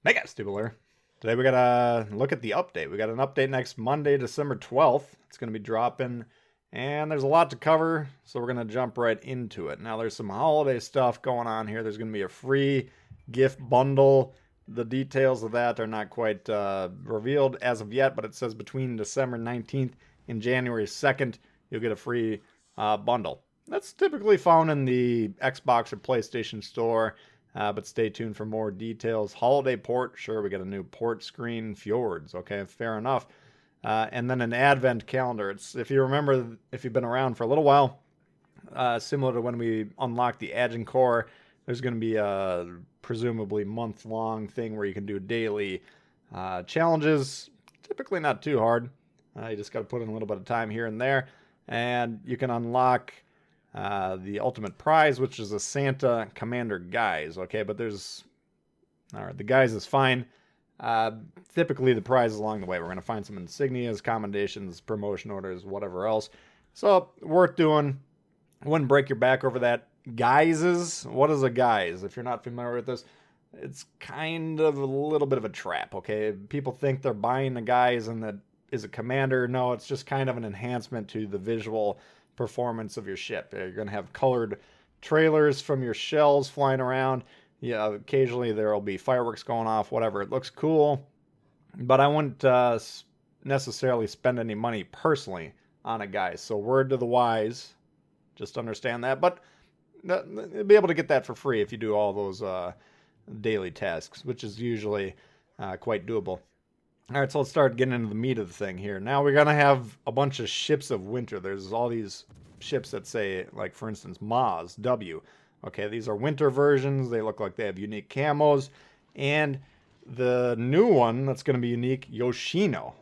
Hey guys, Tbull here. Today we gotta look at the update. We got an update next Monday, December 12th. It's gonna be dropping, and there's a lot to cover, so we're gonna jump right into it. Now there's some holiday stuff going on here. There's gonna be a free gift bundle. The details of that are not quite revealed as of yet, but it says between December 19th and January 2nd, you'll get a free bundle. That's typically found in the Xbox or PlayStation Store. But stay tuned for more details. Holiday port, sure, we got a new port screen. Fjords, okay, fair enough. And then an advent calendar. It's, if you remember, if you've been around for a little while, similar to when we unlocked the Agincourt, there's going to be a presumably month-long thing where you can do daily challenges. Typically not too hard. You just got to put in a little bit of time here and there. And you can unlock the ultimate prize, which is a Santa Commander Guise, okay, but there's, alright, the Guise is fine. Typically the prizes along the way, we're going to find some insignias, commendations, promotion orders, whatever else, so worth doing. Wouldn't break your back over that. Guises, what is a guise? If you're not familiar with this, it's kind of a little bit of a trap, okay? People think they're buying a guise and that is a commander. No, it's just kind of an enhancement to the visual performance of your ship. You're going to have colored trailers from your shells flying around. Yeah, occasionally there will be fireworks going off, whatever. It looks cool, but I wouldn't necessarily spend any money personally on a guy. So word to the wise, just understand that. But you'll be able to get that for free if you do all those daily tasks, which is usually quite doable. All right, so let's start getting into the meat of the thing here. Now we're going to have a bunch of ships of winter. There's all these ships that say, like, for instance, Maz, W. Okay, these are winter versions. They look like they have unique camos. And the new one that's going to be unique, Yoshino.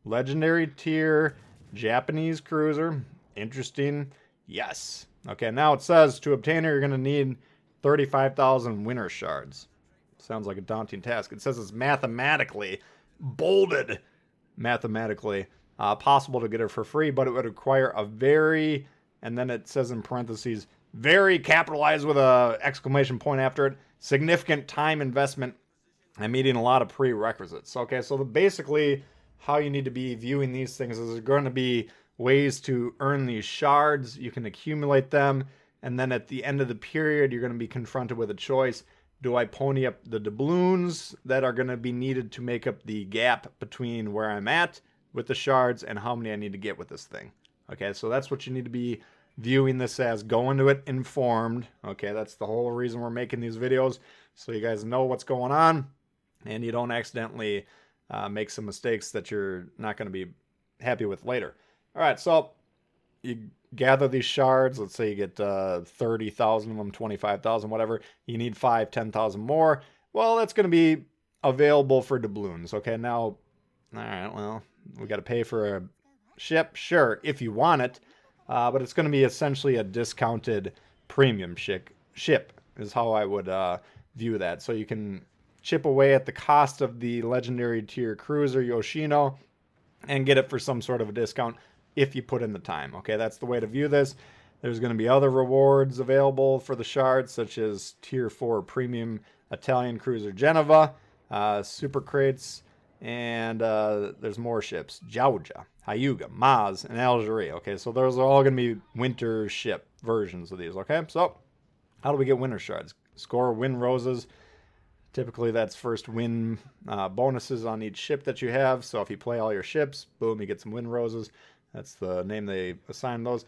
Legendary tier, Japanese cruiser. Interesting. Yes. Okay, now it says to obtain her, you're going to need 35,000 winter shards. Sounds like a daunting task. It says it's mathematically bolded mathematically possible to get her for free, but it would require a very, and then it says in parentheses, very capitalized with a exclamation point after it, significant time investment and meeting a lot of prerequisites. Okay, so basically how you need to be viewing these things is there's going to be ways to earn these shards. You can accumulate them, and then at the end of the period you're going to be confronted with a choice. Do I pony up the doubloons that are going to be needed to make up the gap between where I'm at with the shards and how many I need to get with this thing? Okay, so that's what you need to be viewing this as. Go into it informed. Okay, that's the whole reason we're making these videos, so you guys know what's going on and you don't accidentally make some mistakes that you're not going to be happy with later. All right, so you gather these shards. Let's say you get 30,000 of them, 25,000, whatever. You need 5, 10,000 more. Well, that's going to be available for doubloons. Okay, now, all right, well, we got to pay for a ship. Sure, if you want it, but it's going to be essentially a discounted premium ship is how I would view that. So you can chip away at the cost of the legendary tier cruiser Yoshino and get it for some sort of a discount if you put in the time. Okay, that's the way to view this. There's going to be other rewards available for the shards, such as tier 4 premium Italian cruiser Genova, super crates, and there's more ships, Jauja, Hyuga, Maz, and Algeria. Okay, so those are all going to be winter ship versions of these. Okay, so how do we get winter shards? Score win roses. Typically that's first win bonuses on each ship that you have. So if you play all your ships, boom, you get some win roses. That's the name they assign those.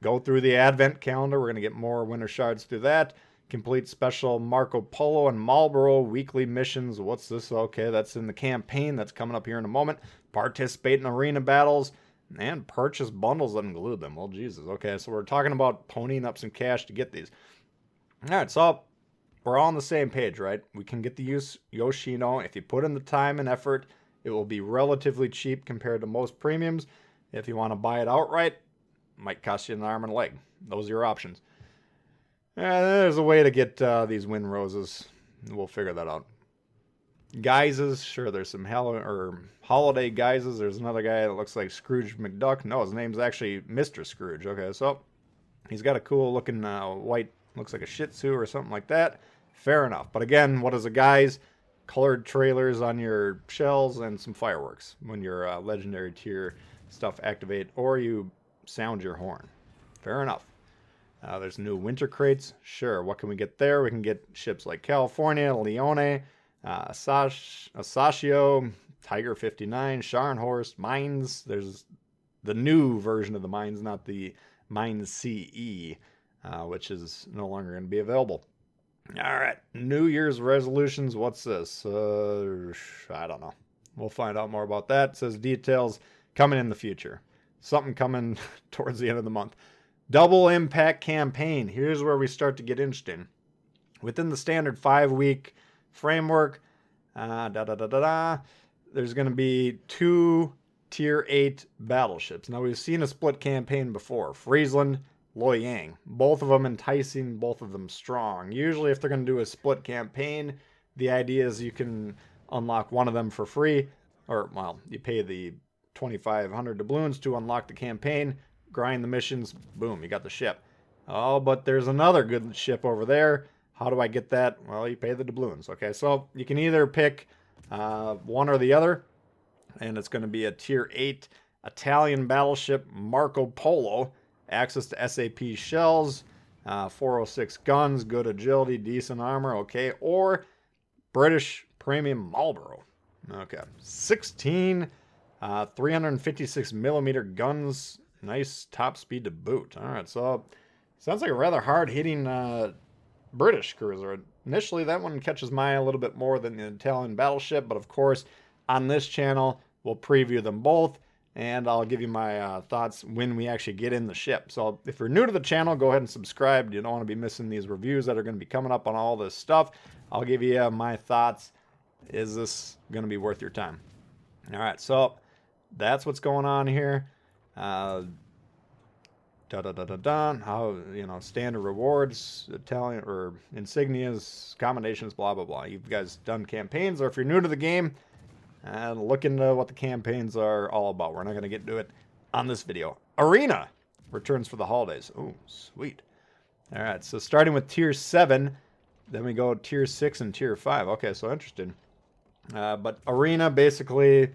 Go through the advent calendar. We're going to get more winter shards through that. Complete special Marco Polo and Marlboro weekly missions. What's this? Okay, that's in the campaign. That's coming up here in a moment. Participate in arena battles and purchase bundles that include them. Well, Jesus. Okay, so we're talking about ponying up some cash to get these. All right, so we're all on the same page, right? We can get the Yoshino. If you put in the time and effort, it will be relatively cheap compared to most premiums. If you want to buy it outright, it might cost you an arm and a leg. Those are your options. There's a way to get these win roses. We'll figure that out. Guises, sure, there's some holiday guises. There's another guy that looks like Scrooge McDuck. No, his name's actually Mr. Scrooge. Okay, so he's got a cool looking white, looks like a Shih Tzu or something like that. Fair enough. But again, what is a guise? colored trailers on your shells, and some fireworks when your legendary tier stuff activate, or you sound your horn. Fair enough. There's new winter crates. Sure, what can we get there? We can get ships like California, Leone, Asashio, Tiger 59, Scharnhorst, Mines. There's the new version of the Mines, not the Mines CE, which is no longer going to be available. All right, New Year's resolutions. What's this? I don't know. We'll find out more about that. It says details coming in the future. Something coming towards the end of the month. Double impact campaign. Here's where we start to get interesting. Within the standard 5-week framework, there's going to be 2 tier 8 battleships. Now, we've seen a split campaign before. Friesland, Loyang. Both of them enticing, both of them strong. Usually, if they're going to do a split campaign, the idea is you can unlock one of them for free. Or, well, you pay the 2,500 doubloons to unlock the campaign. Grind the missions, boom, you got the ship. Oh, but there's another good ship over there. How do I get that? Well, you pay the doubloons. Okay, so you can either pick one or the other, and it's going to be a tier 8 Italian battleship Marco Polo, access to SAP shells, 406 guns, good agility, decent armor, okay, or British premium Marlboro. Okay, 16 356 millimeter guns. Nice top speed to boot. All right, so sounds like a rather hard-hitting British cruiser. Initially, that one catches my eye a little bit more than the Italian battleship, but of course, on this channel, we'll preview them both, and I'll give you my thoughts when we actually get in the ship. So if you're new to the channel, go ahead and subscribe. You don't want to be missing these reviews that are going to be coming up on all this stuff. I'll give you my thoughts. Is this going to be worth your time? All right, so that's what's going on here. How, standard rewards, Italian or insignias, commendations, blah blah blah. You guys done campaigns, or if you're new to the game, look into what the campaigns are all about. We're not going to get into it on this video. Arena returns for the holidays. Oh, sweet. All right, so starting with tier 7, then we go tier 6 and tier 5. Okay, so interesting. But Arena, basically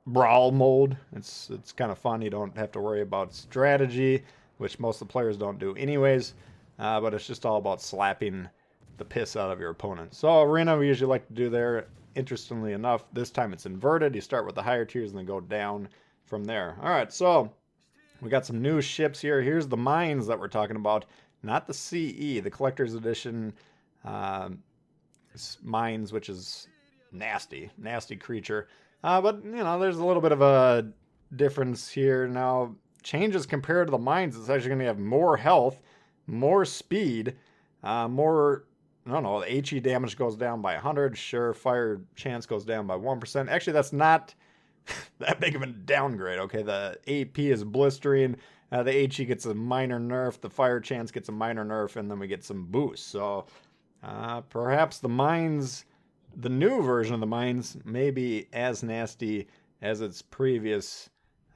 brawl mode. It's kind of fun. You don't have to worry about strategy, which most of the players don't do anyways. But it's just all about slapping the piss out of your opponent. So Arena, we usually like to do there. Interestingly enough, this time it's inverted. You start with the higher tiers and then go down from there. All right, so we got some new ships here. Here's the Mines that we're talking about, not the CE, the Collector's Edition Mines, which is nasty creature. But, there's a little bit of a difference here. Now, changes compared to the Mines, it's actually going to have more health, more speed, more, the HE damage goes down by 100. Sure, fire chance goes down by 1%. Actually, that's not that big of a downgrade, okay? The AP is blistering. The HE gets a minor nerf. The fire chance gets a minor nerf, and then we get some boosts. So, perhaps the Mines... The new version of the Mines may be as nasty as its previous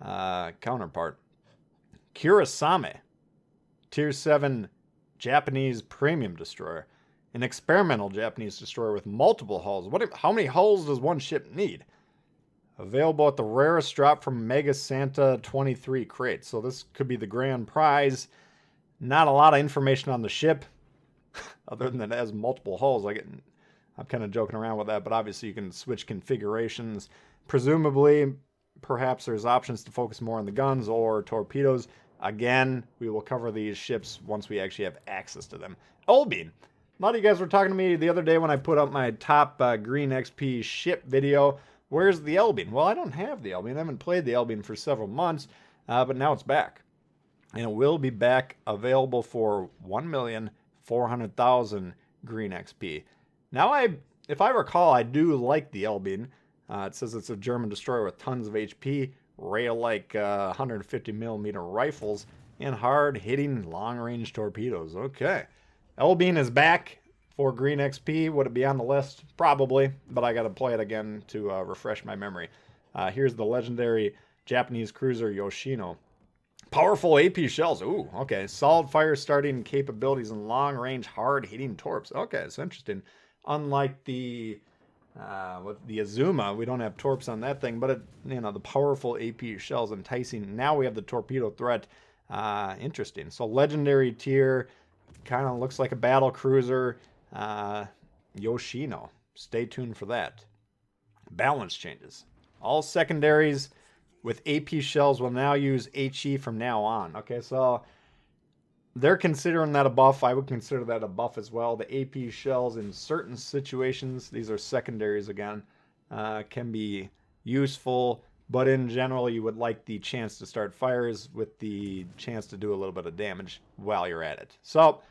counterpart. Kurasame, Tier 7 Japanese premium destroyer. An experimental Japanese destroyer with multiple hulls. How many hulls does one ship need? Available at the rarest drop from Mega Santa 23 crate. So this could be the grand prize. Not a lot of information on the ship, other than it has multiple hulls. I'm kind of joking around with that, but obviously you can switch configurations. Presumably, perhaps there's options to focus more on the guns or torpedoes. Again, we will cover these ships once we actually have access to them. Elbeen. A lot of you guys were talking to me the other day when I put up my top green XP ship video. Where's the Elbeen? Well, I don't have the Elbeen. I haven't played the Elbeen for several months, but now it's back. And it will be back available for 1,400,000 green XP. Now, if I recall, I do like the Elbeen. It says it's a German destroyer with tons of HP, rail-like 150mm rifles, and hard-hitting long-range torpedoes. Okay. Elbeen is back for green XP. Would it be on the list? Probably, but I got to play it again to refresh my memory. Here's the legendary Japanese cruiser Yoshino. Powerful AP shells. Ooh, okay. Solid fire starting capabilities and long-range hard-hitting torps. Okay, it's interesting. Unlike the With the Azuma, we don't have torps on that thing, but it, you know, the powerful AP shells enticing. Now we have the torpedo threat. Interesting. So legendary tier, kind of looks like a battle cruiser. Yoshino. Stay tuned for that. Balance changes. All secondaries with AP shells will now use HE from now on. Okay, so they're considering that a buff. I would consider that a buff as well. The AP shells in certain situations, these are secondaries again, can be useful, but in general, you would like the chance to start fires with the chance to do a little bit of damage while you're at it. So,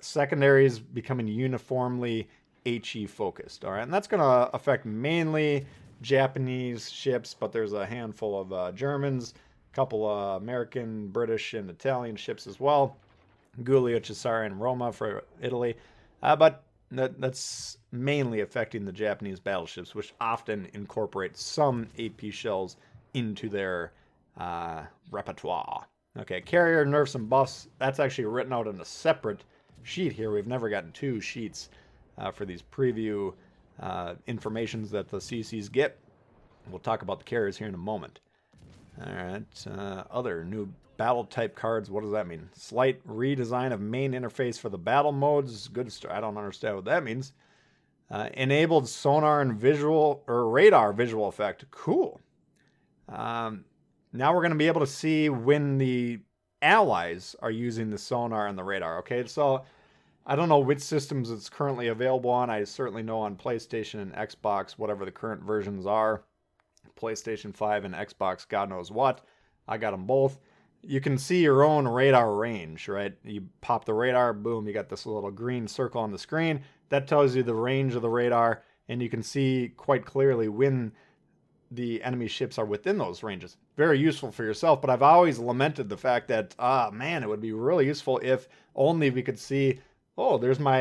secondaries becoming uniformly HE focused. All right, and that's going to affect mainly Japanese ships, but there's a handful of Germans, a couple of American, British, and Italian ships as well. Giulio, Cesare, and Roma for Italy. But that's mainly affecting the Japanese battleships, which often incorporate some AP shells into their repertoire. Okay, carrier, nerfs, and buffs. That's actually written out in a separate sheet here. We've never gotten two sheets for these preview informations that the CCs get. We'll talk about the carriers here in a moment. All right, other new battle type cards. What does that mean? Slight redesign of main interface for the battle modes. Good start. I don't understand what that means. Enabled sonar and visual or radar visual effect. Cool. Now we're going to be able to see when the allies are using the sonar and the radar. Okay, so I don't know which systems it's currently available on. I certainly know on PlayStation and Xbox, whatever the current versions are. PlayStation 5 and Xbox, God knows what. I got them both. You can see your own radar range, right? You pop the radar, boom, you got this little green circle on the screen. That tells you the range of the radar, and you can see quite clearly when the enemy ships are within those ranges. Very useful for yourself, but I've always lamented the fact that, man, it would be really useful if only we could see, oh, there's my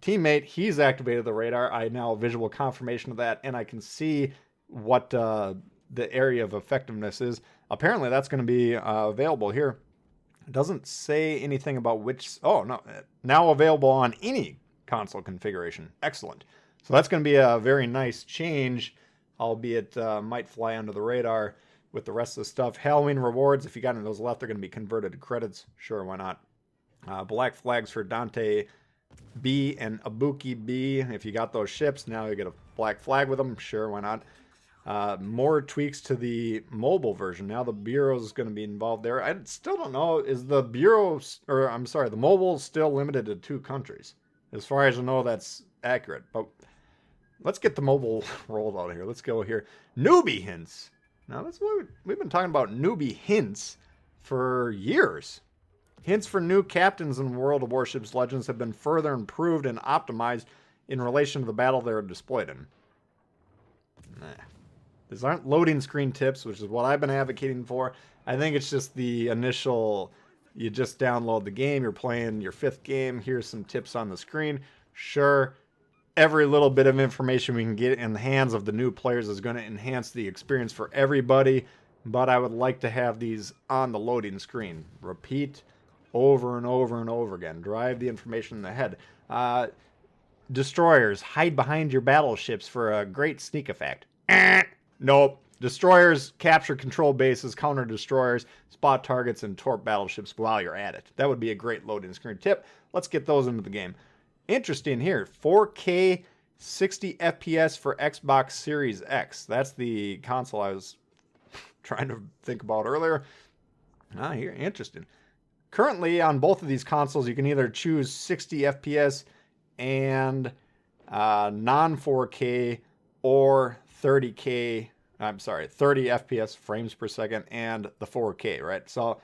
teammate, he's activated the radar. I now have visual confirmation of that, and I can see what the area of effectiveness is. Apparently that's going to be available here. It doesn't say anything about which, oh no, now available on any console configuration. Excellent. So that's going to be a very nice change, albeit might fly under the radar with the rest of the stuff. Halloween rewards, if you got any of those left, they're going to be converted to credits. Sure, why not? Black flags for Dante B and Ibuki B. If you got those ships, now you get a black flag with them. Sure, why not? More tweaks to the mobile version. Now the Bureau is going to be involved there. I still don't know. Is the Bureau, or I'm sorry, the mobile still limited to 2 countries? As far as I know, that's accurate. But let's get the mobile rolled out here. Let's go here. Newbie hints. Now that's what we've been talking about. Newbie hints for years. Hints for new captains in World of Warships Legends have been further improved and optimized in relation to the battle they're displayed in. Nah. These aren't loading screen tips, which is what I've been advocating for. I think it's just the initial, you just download the game, you're playing your 5th game, here's some tips on the screen. Sure, every little bit of information we can get in the hands of the new players is going to enhance the experience for everybody, but I would like to have these on the loading screen. Repeat over and over and over again. Drive the information in the head. Destroyers, hide behind your battleships for a great sneak effect. Nope. Destroyers, capture control bases, counter destroyers, spot targets, and torp battleships while you're at it. That would be a great loading screen tip. Let's get those into the game. Interesting here. 4K 60 FPS for Xbox Series X. That's the console I was trying to think about earlier. Here, interesting. Currently, on both of these consoles, you can either choose 60 FPS and non-4K or 30 FPS frames per second and the 4K, right? So,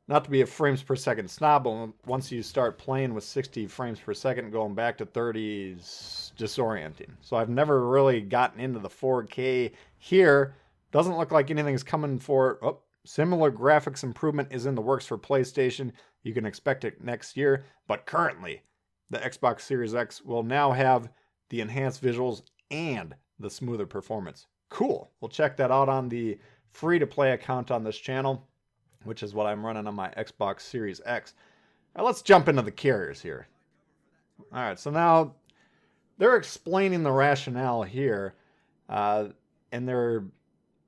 not to be a frames per second snob, but once you start playing with 60 frames per second, going back to 30 is disorienting. So I've never really gotten into the 4K here. Doesn't look like anything's coming for... Oh, similar graphics improvement is in the works for PlayStation. You can expect it next year. But currently, the Xbox Series X will now have the enhanced visuals and the smoother performance. Cool. We'll check that out on the free-to-play account on this channel, which is what I'm running on my Xbox Series X. Now let's jump into the carriers here. All right, so now they're explaining the rationale here, and they're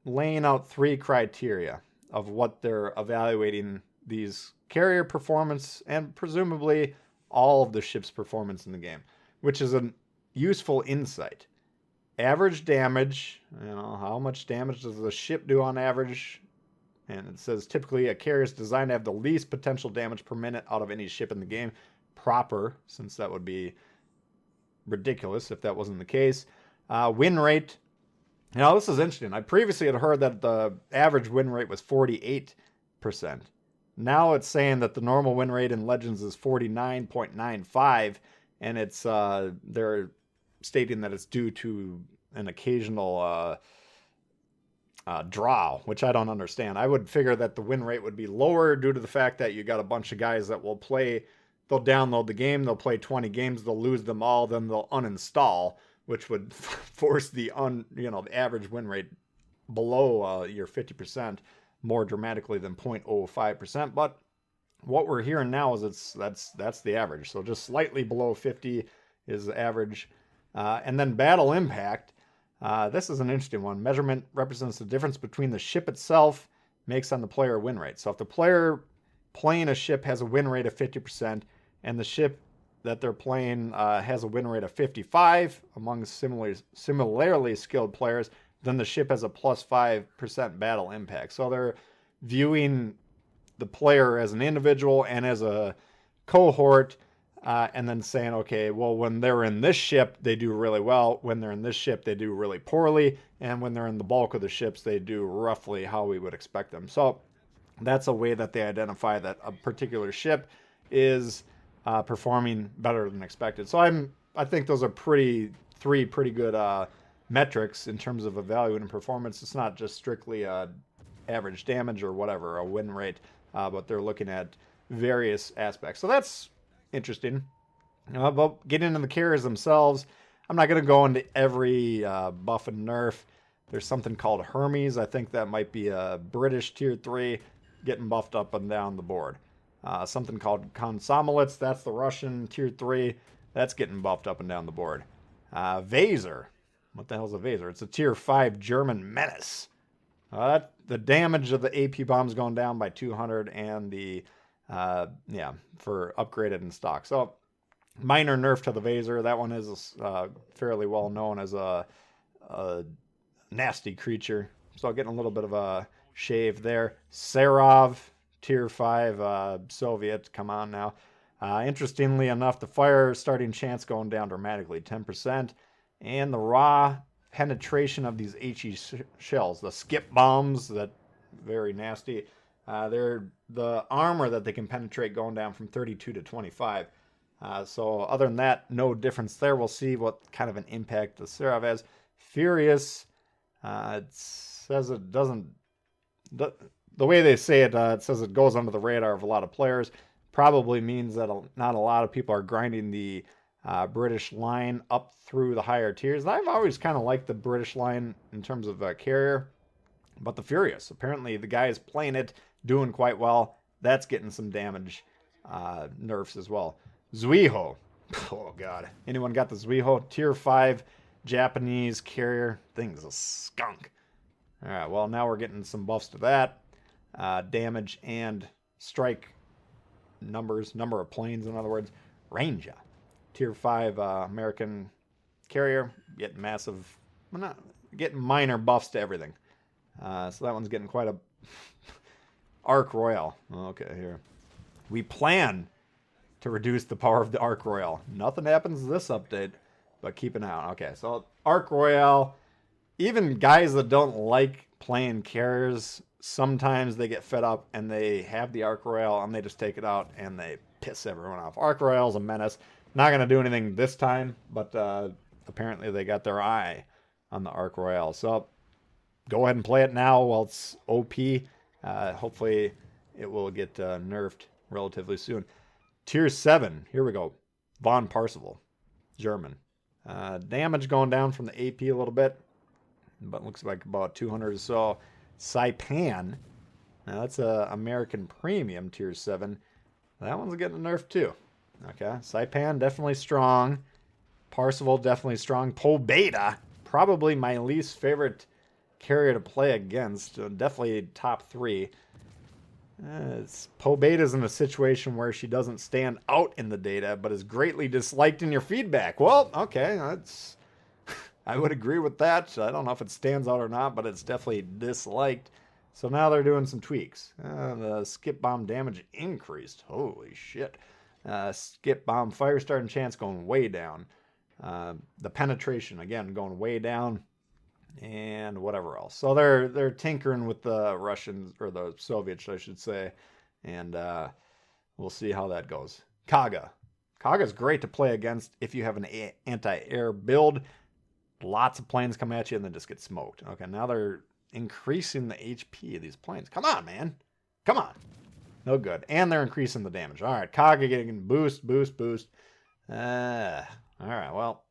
laying out 3 criteria of what they're evaluating these carrier performance and presumably all of the ship's performance in the game, which is a useful insight. Average damage, how much damage does the ship do on average? And it says typically a carrier is designed to have the least potential damage per minute out of any ship in the game. Proper, since that would be ridiculous if that wasn't the case. Win rate. Now, this is interesting. I previously had heard that the average win rate was 48%. Now it's saying that the normal win rate in Legends is 49.95, and it's they're stating that it's due to an occasional draw, which I don't understand. I would figure that the win rate would be lower due to the fact that you got a bunch of guys that will play. They'll download the game, they'll play 20 games, they'll lose them all, then they'll uninstall, which would force the average win rate below your 50% more dramatically than 0.05%. But what we're hearing now is that's the average. So just slightly below 50 is the average. And then battle impact. This is an interesting one. Measurement represents the difference between the ship itself makes on the player win rate. So if the player playing a ship has a win rate of 50% and the ship that they're playing has a win rate of 55 among similarly skilled players, then the ship has a plus 5% battle impact. So they're viewing the player as an individual and as a cohort, and then saying, okay, well, when they're in this ship, they do really well. When they're in this ship, they do really poorly. And when they're in the bulk of the ships, they do roughly how we would expect them. So that's a way that they identify that a particular ship is performing better than expected. So I think those are three pretty good metrics in terms of evaluating performance. It's not just strictly average damage or whatever, a win rate, but they're looking at various aspects. So that's interesting. About getting into the carriers themselves, I'm not going to go into every buff and nerf. There's something called Hermes. I think that might be a British tier 3 getting buffed up and down the board. Something called Komsomolets, that's the Russian tier 3. That's getting buffed up and down the board. Vaser. What the hell's a Vaser? It's a tier 5 German menace. The damage of the AP bombs going down by 200 and the for upgraded in stock. So minor nerf to the Vaser. That one is fairly well known as a nasty creature. So getting a little bit of a shave there. Serov, tier 5 Soviet. Come on now. Interestingly enough, the fire starting chance going down dramatically, 10%. And the raw penetration of these HE shells, the skip bombs, that very nasty. They're the armor that they can penetrate going down from 32 to 25. So other than that, no difference there. We'll see what kind of an impact the Serov has. Furious, it says it doesn't... The way they say it, it says it goes under the radar of a lot of players. Probably means that not a lot of people are grinding the British line up through the higher tiers. I've always kind of liked the British line in terms of carrier. But the Furious, apparently the guy is playing it, doing quite well. That's getting some damage nerfs as well. Zuiho. Oh, God. Anyone got the Zuiho? Tier 5 Japanese carrier. Thing's a skunk. All right, well, now we're getting some buffs to that. Damage and strike number of planes, in other words. Ranger. Tier 5 American carrier. Getting getting minor buffs to everything. So that one's getting quite a... Arc Royale. Okay, here. We plan to reduce the power of the Arc Royale. Nothing happens this update, but keep an eye on. Okay, so Arc Royale, even guys that don't like playing carriers, sometimes they get fed up and they have the Arc Royale and they just take it out and they piss everyone off. Arc Royale's a menace. Not going to do anything this time, but apparently they got their eye on the Arc Royale. So go ahead and play it now while it's OP. Hopefully it will get nerfed relatively soon. Tier 7. Here we go. Von Parzival. German. Damage going down from the AP a little bit. But looks like about 200 or so. Saipan. Now that's a American Premium Tier 7. That one's getting nerfed too. Okay. Saipan definitely strong. Parsival, definitely strong. Pobeda, probably my least favorite carrier to play against. Definitely top 3. Pobeda's in a situation where she doesn't stand out in the data, but is greatly disliked in your feedback. Well, okay, that's... I would agree with that. I don't know if it stands out or not, but it's definitely disliked. So now they're doing some tweaks. The skip bomb damage increased. Holy shit. Skip bomb fire starting chance going way down. The penetration, again, going way down. And whatever else. So they're tinkering with the Russians, or the Soviets, I should say. And we'll see how that goes. Kaga. Kaga's great to play against if you have an anti-air build. Lots of planes come at you and then just get smoked. Okay, now they're increasing the HP of these planes. Come on, man. Come on. No good. And they're increasing the damage. All right, Kaga getting boost. All right, well,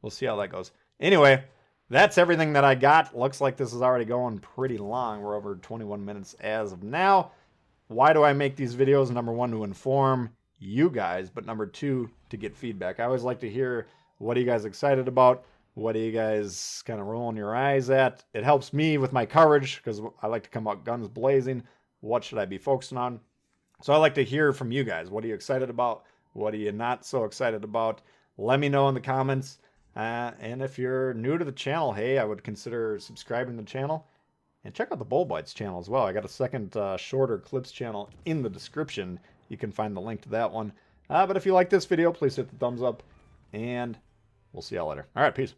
we'll see how that goes. Anyway, that's everything that I got. Looks like this is already going pretty long. We're over 21 minutes as of now. Why do I make these videos? Number 1, to inform you guys, but number 2, to get feedback. I always like to hear, what are you guys excited about? What are you guys kind of rolling your eyes at? It helps me with my coverage because I like to come out guns blazing. What should I be focusing on? So I like to hear from you guys. What are you excited about? What are you not so excited about? Let me know in the comments. And if you're new to the channel, hey, I would consider subscribing to the channel. And check out the Bull Bites channel as well. I got a second shorter clips channel in the description. You can find the link to that one. But if you like this video, please hit the thumbs up. And we'll see y'all later. All right, peace.